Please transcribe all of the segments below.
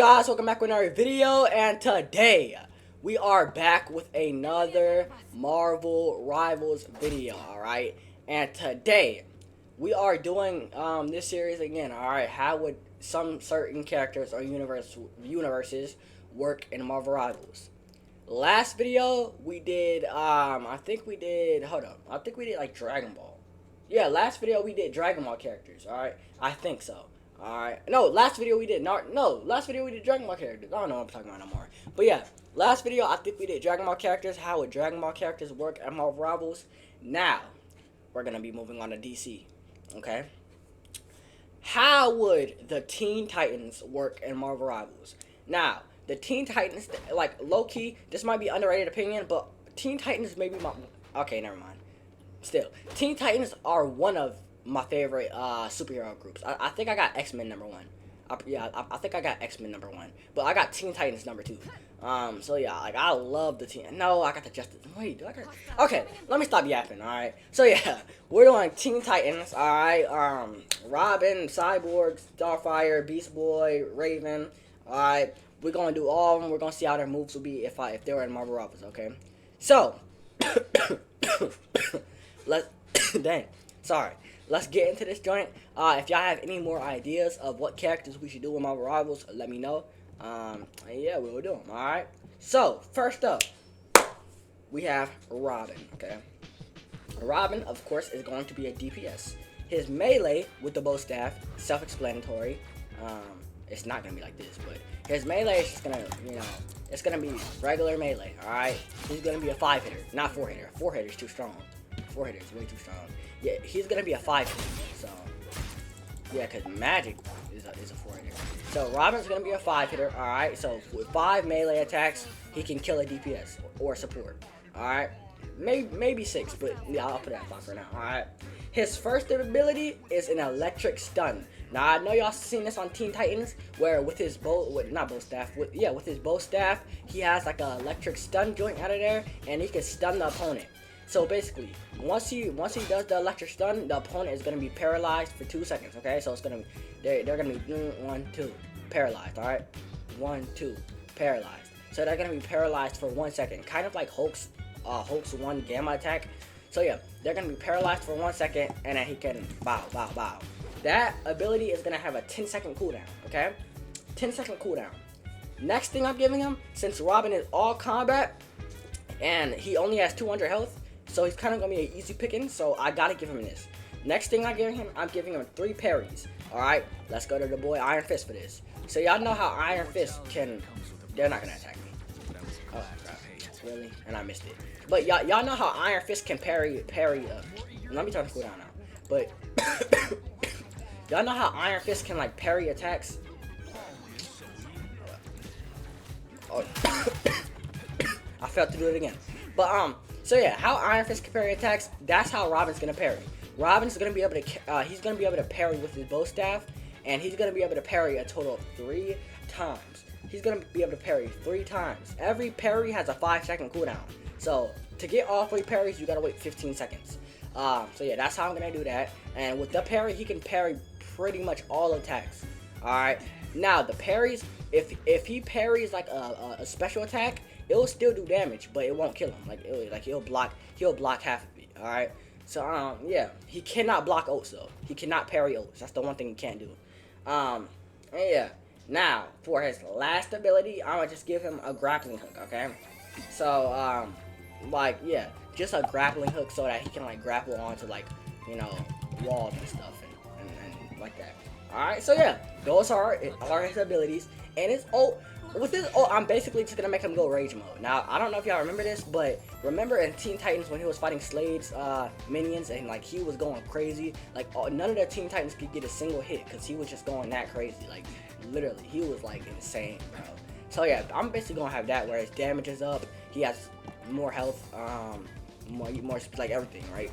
Guys, welcome back with another video, and today we are back with another Marvel Rivals video, alright? And today we are doing this series again, alright? How would some certain characters or universes work in Marvel Rivals? Last video we did I think we did like Dragon Ball. Yeah, last video we did Dragon Ball characters, alright? I think so. Alright. No, last video we did last video we did Dragon Ball characters. I don't know what I'm talking about no more. But yeah, last video I think we did Dragon Ball characters. How would Dragon Ball characters work at Marvel Rivals? Now, we're gonna be moving on to DC. Okay? How would the Teen Titans work in Marvel Rivals? Now, the Teen Titans, like low key, this might be underrated opinion, but Teen Titans maybe my okay, never mind. Still, Teen Titans are one of my favorite superhero groups. I think I got X-Men number one. I think I got X-Men number one, but I got Teen Titans number two. So yeah, like I love the Teen. No, I got the Justice. Wait, do I got? Okay, let me stop yapping. All right. So yeah, we're doing Teen Titans. All right. Robin, Cyborg, Starfire, Beast Boy, Raven. All right. We're gonna do all of them. We're gonna see how their moves will be if they were in Marvel Rivals. Okay. So let's dang. Sorry. Let's get into this joint. If y'all have any more ideas of what characters we should do in Marvel Rivals, let me know. And yeah, we'll do them. All right. So first up, we have Robin. Okay. Robin, of course, is going to be a DPS. His melee with the bow staff, self-explanatory. It's not gonna be like this, but his melee is just gonna, it's gonna be regular melee. All right. He's gonna be a 5-hitter, not 4-hitter. 4-hitter is too strong. 4-hitter is way too strong. Yeah, he's gonna be a 5-hitter. So yeah, cause Magic is a 4-hitter. So Robin's gonna be a 5-hitter. All right. So with 5 melee attacks, he can kill a DPS or support. All right. Maybe 6, but yeah, I'll put that 5 for now. All right. His first ability is an electric stun. Now I know y'all seen this on Teen Titans, where with his with his bow staff, he has like an electric stun joint out of there, and he can stun the opponent. So basically, once he does the electric stun, the opponent is gonna be paralyzed for 2 seconds. Okay, so it's gonna they're gonna be 1, 2 paralyzed. All right, 1, 2 paralyzed. So they're gonna be paralyzed for 1 second, kind of like Hulk's 1 gamma attack. So yeah, they're gonna be paralyzed for 1 second, and then he can bow. That ability is gonna have a 10-second cooldown. Okay, 10-second cooldown. Next thing I'm giving him, since Robin is all combat and he only has 200 health, so he's kind of gonna be an easy picking. So I gotta give him this. Next thing I'm giving him 3 parries. All right, let's go to the boy Iron Fist for this. So y'all know how Iron Fist can. They're not gonna attack me. Oh crap, really? And I missed it. But y'all know how Iron Fist can parry. Let me turn the cooldown now. But y'all know how Iron Fist can like parry attacks. Oh, I failed to do it again. But so yeah, how Iron Fist can parry attacks. That's how Robin's gonna parry. Robin's gonna be able to. He's gonna be able to parry with his bow staff, and he's gonna be able to parry a total of 3 times. He's gonna be able to parry 3 times. Every parry has a 5-second cooldown. So to get all 3 parries, you gotta wait 15 seconds. So yeah, that's how I'm gonna do that. And with the parry, he can parry pretty much all attacks. All right. Now the parries, if he parries like a special attack, it will still do damage, but it won't kill him. He'll block half of it. All right. So yeah, he cannot block ults though. He cannot parry ults. That's the one thing he can't do. And yeah. Now for his last ability, I'm gonna just give him a grappling hook. Okay. So yeah, just a grappling hook so that he can like grapple onto walls and stuff and like that. Alright, so yeah, those are his abilities. And with his ult, I'm basically just gonna make him go rage mode. Now I don't know if y'all remember this, but remember in Teen Titans when he was fighting Slade's minions and like he was going crazy, like none of the Teen Titans could get a single hit because he was just going that crazy. Like literally, he was like insane, bro. So yeah, I'm basically gonna have that where his damage is up, he has more health, more like everything, right?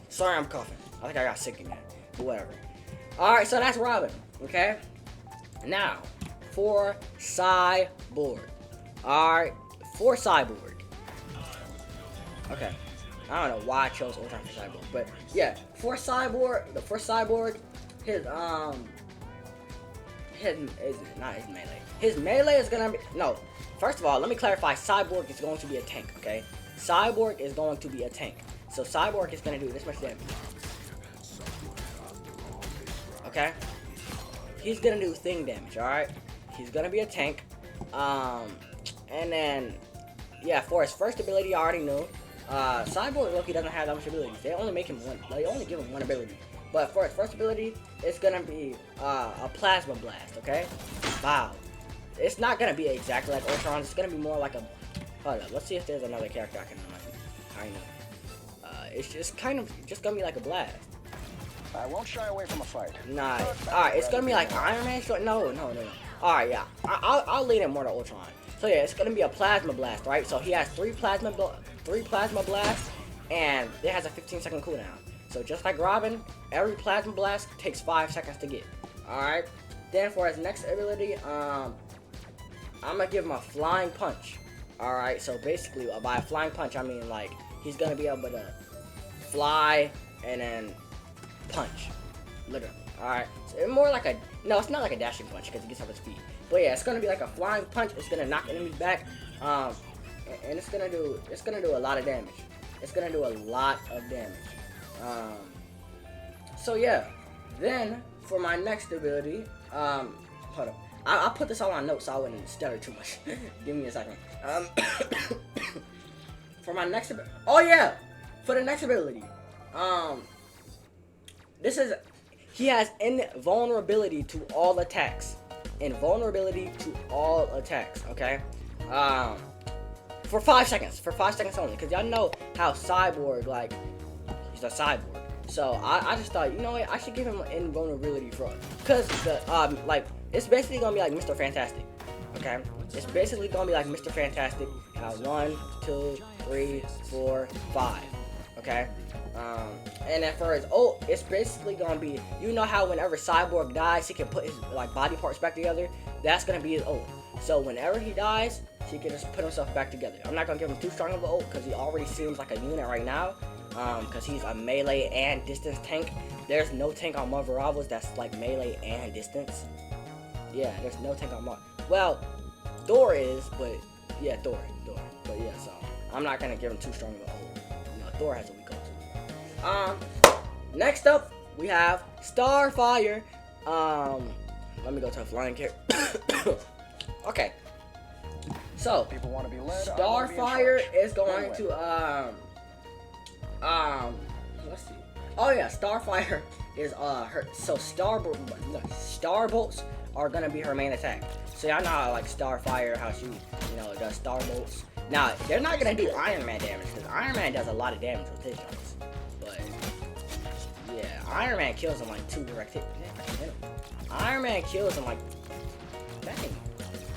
Sorry, I'm coughing. I think I got sick again, but whatever. All right, so that's Robin. Okay. Now for Cyborg. All right, for Cyborg. Okay. I don't know why I chose Ultron for Cyborg, but yeah, for Cyborg, his his not his melee. His melee is gonna be no. First of all, let me clarify. Cyborg is going to be a tank. Okay, Cyborg is going to be a tank. So Cyborg is gonna do this much damage. Okay, he's gonna do thing damage. All right, he's gonna be a tank. And then yeah, for his first ability, I already knew. Cyborg Loki doesn't have that much abilities. They only make him one. They only give him one ability. But for his first ability, it's gonna be a plasma blast. Okay, wow. It's not gonna be exactly like Ultron. It's gonna be more like a. Hold up. Let's see if there's another character I can I know. It's just kind of just gonna be like a blast. I won't shy away from a fight. Nah. Alright, it's gonna be like Iron Man. So no. Alright, yeah. I'll lead it more to Ultron. So yeah, it's gonna be a plasma blast, right? So he has three plasma blasts, and it has a 15-second cooldown. So just like Robin, every plasma blast takes 5 seconds to get. Alright. Then for his next ability, I'm gonna give him a flying punch. Alright, so basically by a flying punch I mean like he's gonna be able to fly and then punch. Literally. Alright. So it's more like it's not like a dashing punch because it gets off its feet. But yeah, it's gonna be like a flying punch. It's gonna knock enemies back. And it's gonna do a lot of damage. It's gonna do a lot of damage. So yeah. Then for my next ability, hold up. I'll put this all on notes so I wouldn't stutter too much. Give me a second. For my next ability. Oh yeah! For the next ability. He has invulnerability to all attacks. Invulnerability to all attacks, okay? For 5 seconds. For 5 seconds only. Because y'all know how Cyborg, like, he's a cyborg. So I just thought, you know what, I should give him invulnerability for, because it's basically gonna be like Mr. Fantastic, okay? It's basically gonna be like Mr. Fantastic. 1, 2, 3, 4, 5, okay? And then for his ult, it's basically gonna be, you know how whenever Cyborg dies, he can put his like body parts back together. That's gonna be his ult. So whenever he dies, he can just put himself back together. I'm not gonna give him too strong of an ult because he already seems like a unit right now. Because he's a melee and distance tank. There's no tank on Marvel Riivals that's like melee and distance. Yeah, there's no tank on Marvel. Well, Thor is, but yeah, Thor. But yeah, so I'm not gonna give him too strong of an ult. You know, Thor has a weak ult too. Next up we have Starfire. Let me go to a flying character. Okay. So People want to be led, Starfire is going to let's see. Oh yeah, Starfire is her. So Starbolts are gonna be her main attack. So y'all know how like Starfire, how she does Starbolts. Now they're not gonna do Iron Man damage because Iron Man does a lot of damage with his guns. But yeah, Iron Man kills him like 2 direct hits. Iron Man kills him like dang.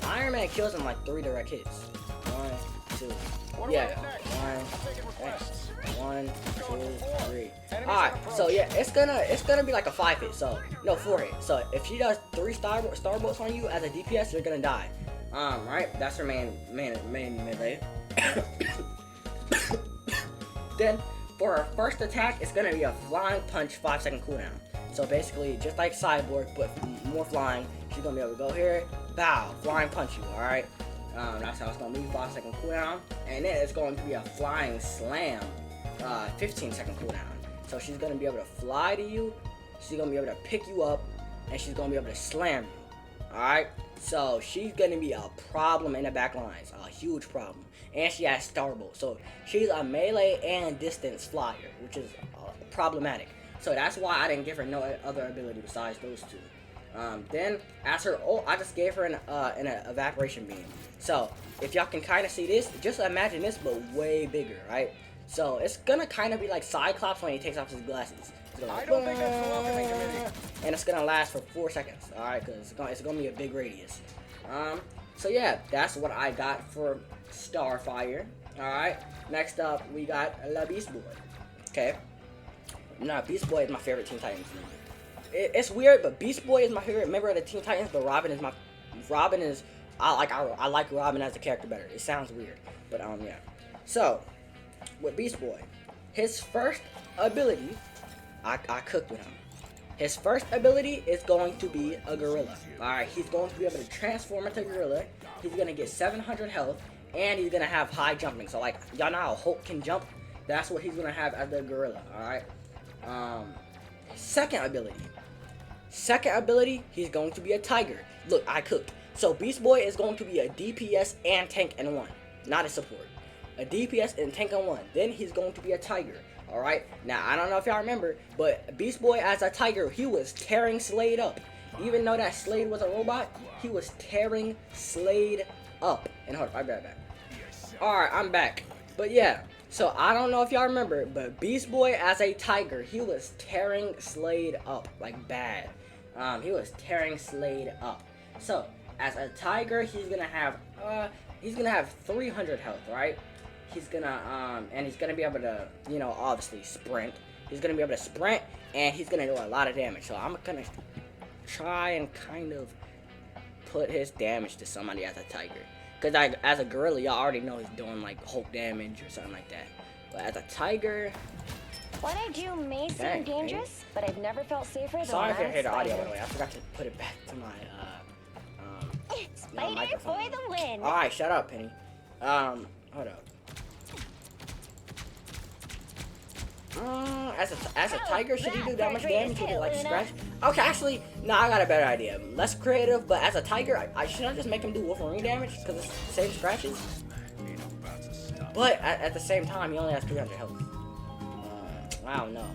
Iron Man kills him like 3 direct hits. 1, 2. Yeah. 1, 2, 3. Alright, so yeah, it's gonna be like a 5 hit, so no 4 hit. So if she does 3 starbolts on you as a DPS, you're gonna die. Right? That's her main melee. Then for her first attack, it's gonna be a flying punch 5-second cooldown. So basically, just like Cyborg, but more flying. She's gonna be able to go here, bow, flying punch you. All right. That's how it's gonna be, 5-second cooldown, and then it's going to be a flying slam, 15-second cooldown. So she's gonna be able to fly to you, she's gonna be able to pick you up, and she's gonna be able to slam you. All right. So she's gonna be a problem in the back lines, a huge problem, and she has Starbolt. So she's a melee and distance flyer, which is problematic. So that's why I didn't give her no other ability besides those 2. Then, as her ult, I just gave her an evaporation beam. So, if y'all can kind of see this, just imagine this, but way bigger, right? So, it's gonna kind of be like Cyclops when he takes off his glasses. I don't think that's welcoming committee. And it's gonna last for 4 seconds, alright? Because it's gonna be a big radius. So yeah, that's what I got for Starfire. Alright, next up, we got La Beast Boy. Okay. Now, Beast Boy is my favorite Teen Titans member. It's weird, but Beast Boy is my favorite member of the Teen Titans, but Robin is I like Robin as a character better. It sounds weird, but yeah. So, with Beast Boy, his first ability, I cooked with him. His first ability is going to be a gorilla. Alright, he's going to be able to transform into a gorilla. He's going to get 700 health, and he's going to have high jumping. So, like, y'all know how Hulk can jump? That's what he's going to have as the gorilla, alright? Second ability, he's going to be a tiger. Look, I cooked. So, Beast Boy is going to be a DPS and tank in one, not a support. A DPS and tank in one. Then he's going to be a tiger. Alright, now I don't know if y'all remember, but Beast Boy as a tiger, he was tearing Slade up. Even though that Slade was a robot, he was tearing Slade up. And hold on, I'll be right back. Alright, I'm back. But yeah, so I don't know if y'all remember, but Beast Boy as a tiger, he was tearing Slade up, like bad. He was tearing Slade up. So, as a tiger, he's gonna have 300 health, right? He's gonna, and he's gonna be able to, you know, obviously sprint. He's gonna be able to sprint, and he's gonna do a lot of damage. So I'm gonna try and kind of put his damage to somebody as a tiger. Cause as a gorilla, y'all already know he's doing like Hulk damage or something like that. But as a tiger, What I do may seem dangerous, but I've never felt safer than sorry if you when hear the I'm a audio by spider. the way. I forgot to put it back to my Spider microphone. for the win. All right, shut up, Penny. Hold up. As a tiger, should he do that much damage? Would it like scratch? Okay, actually, no, I got a better idea. Less creative, but as a tiger, I should not just make him do Wolverine damage because it's the same scratches. But at the same time, he only has 300 health. I don't know.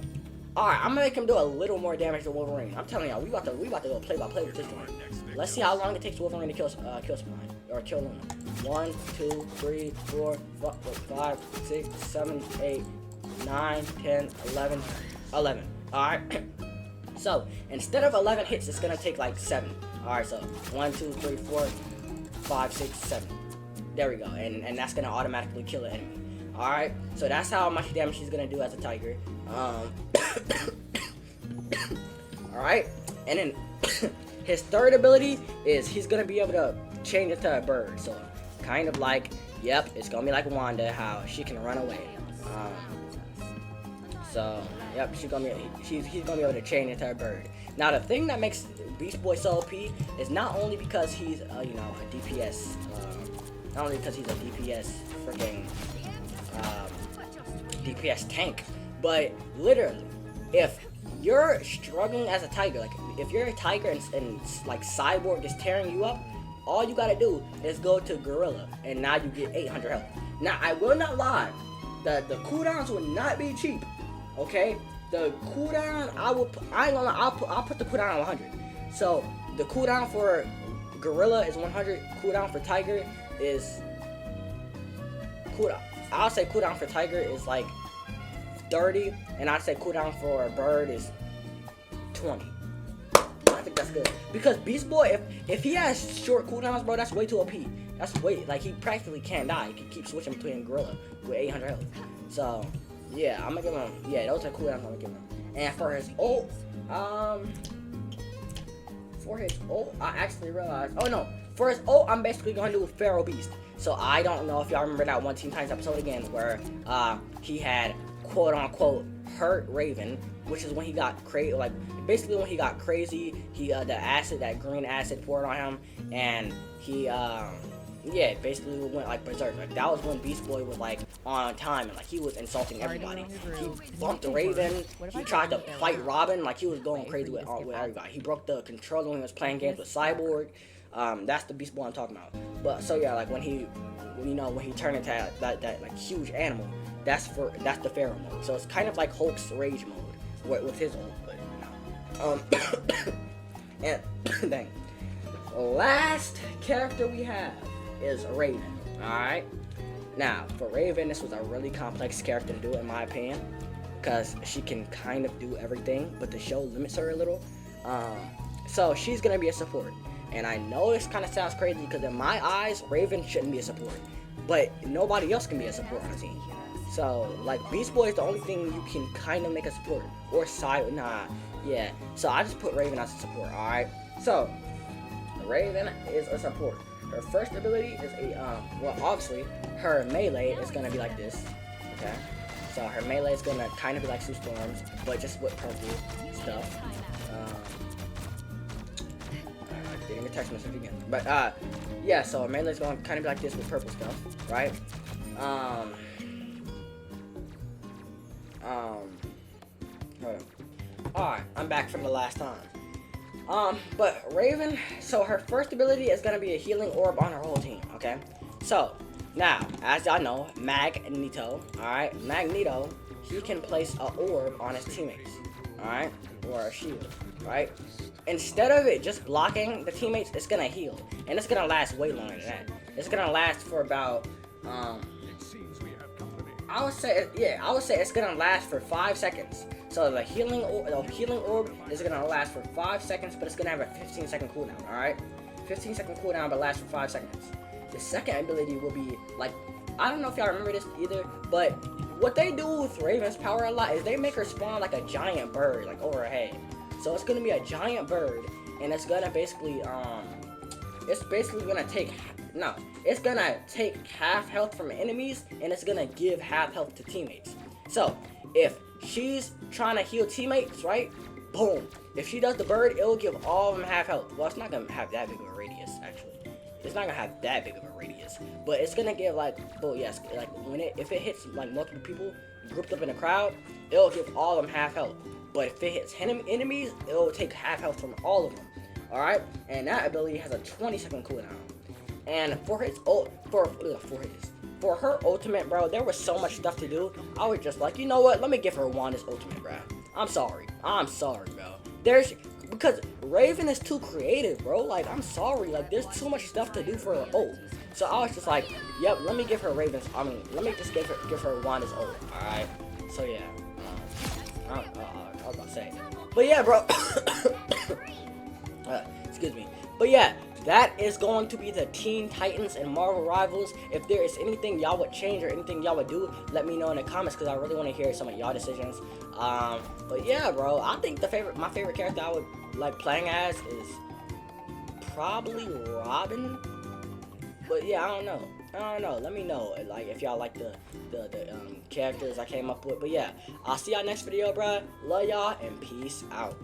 All right, I'm gonna make him do a little more damage than Wolverine. I'm telling y'all, we about to go play by play with this one. Let's see how long it takes Wolverine to kill someone or kill Luna. 1, 2, 3, 4, 5, 6, 7, 8. 9, 10, 11. Alright. So, instead of 11 hits, it's gonna take like 7. Alright, so 1, 2, 3, 4, 5, 6, 7. There we go. And that's gonna automatically kill an enemy. Alright, so that's how much damage he's gonna do as a tiger. Alright, and then his third ability is he's gonna be able to change into a bird. So, kind of like, yep, it's gonna be like Wanda, how she can run away. So, yep, he's gonna be able to change into a bird. Now, the thing that makes Beast Boy so OP is not only because he's, you know, a DPS, not only because he's a DPS freaking DPS tank, but literally, if you're struggling as a tiger, like if you're a tiger and like Cyborg is tearing you up, all you gotta do is go to Gorilla, and now you get 800 health. Now, I will not lie, the cooldowns will not be cheap. Okay, the cooldown I'll put the cooldown on 100. So the cooldown for Gorilla is 100. Cooldown for Tiger is I'll say cooldown for Tiger is like 30, and I'd say cooldown for Bird is 20. I think that's good because Beast Boy, if he has short cooldowns, bro, that's way too OP. That's way like he practically can't die. He can keep switching between Gorilla with 800 health. So. Yeah, I'm gonna give him. Yeah, those are cooldowns I'm gonna give him. And for his ult, I actually realized. Oh no, for his ult, I'm basically gonna do Pharaoh Beast. So I don't know if y'all remember that one Teen Titans episode again, where he had quote unquote hurt Raven, which is when he got crazy. Like basically when he got crazy, that green acid poured on him, and he yeah, basically went like berserk. Like that was when Beast Boy was like on time and like he was insulting everybody. He bumped the Raven. He tried to fight Robin. Like he was going crazy with everybody. He broke the controller when he was playing games with Cyborg. That's the Beast Boy I'm talking about. But so yeah, like when he turned into that like huge animal, that's the Pharaoh mode. So it's kind of like Hulk's rage mode with his ult. But and dang, last character we have is Raven. Alright, now for Raven, this was a really complex character to do in my opinion, because she can kind of do everything, but the show limits her a little. So she's gonna be a support, and I know this kind of sounds crazy because in my eyes Raven shouldn't be a support, but nobody else can be a support on the team. So like Beast Boy is the only thing you can kind of make a support, or side. Yeah, so I just put Raven as a support. Alright, so Raven is a support. Her first ability is well, obviously, her melee is gonna be like this, okay? So her melee is gonna kind of be like Sue Storm's, but just with purple stuff. Getting a text message again. But yeah, so her melee is gonna kind of be like this with purple stuff, right? Hold on. Alright, I'm back from the last time. But Raven, so her first ability is gonna be a healing orb on her whole team, okay? So, now, as y'all know, Magneto, alright? Magneto, he can place an orb on his teammates, alright? Or a shield, right? Instead of it just blocking the teammates, it's gonna heal. And it's gonna last way longer than that. It's gonna last for about, I would say it's gonna last for 5 seconds. So the healing orb is gonna last for 5 seconds, but it's gonna have a 15-second cooldown. All right, 15-second cooldown, but lasts for 5 seconds. The second ability will be like, I don't know if y'all remember this either, but what they do with Raven's power a lot is they make her spawn like a giant bird, like over her head. So it's gonna be a giant bird, and it's gonna basically it's gonna take half health from enemies, and it's gonna give half health to teammates. So if she's trying to heal teammates, right? Boom. If she does the bird, it'll give all of them half health. Well, it's not gonna have that big of a radius, actually. It's not gonna have that big of a radius, but it's gonna give like, well, yes, like if it hits like multiple people grouped up in a crowd, it'll give all of them half health. But if it hits enemies, it'll take half health from all of them. All right, and that ability has a 20-second cooldown. And for her ultimate, bro, there was so much stuff to do. I was just like, you know what? Let me give her Wanda's ultimate, bro. I'm sorry, bro. Because Raven is too creative, bro. Like, I'm sorry. Like, there's too much stuff to do for her ult. So I was just like, yep, let me give her let me just give her Wanda's ult. All right. So yeah. I was about to say. But yeah, bro. Excuse me. But yeah, that is going to be the Teen Titans and Marvel Rivals. If there is anything y'all would change or anything y'all would do, let me know in the comments, because I really want to hear some of y'all decisions. But yeah, bro, I think my favorite character I would like playing as is probably Robin. But yeah, I don't know. Let me know, like, if y'all like the characters I came up with. But yeah, I'll see y'all next video, bro. Love y'all and peace out.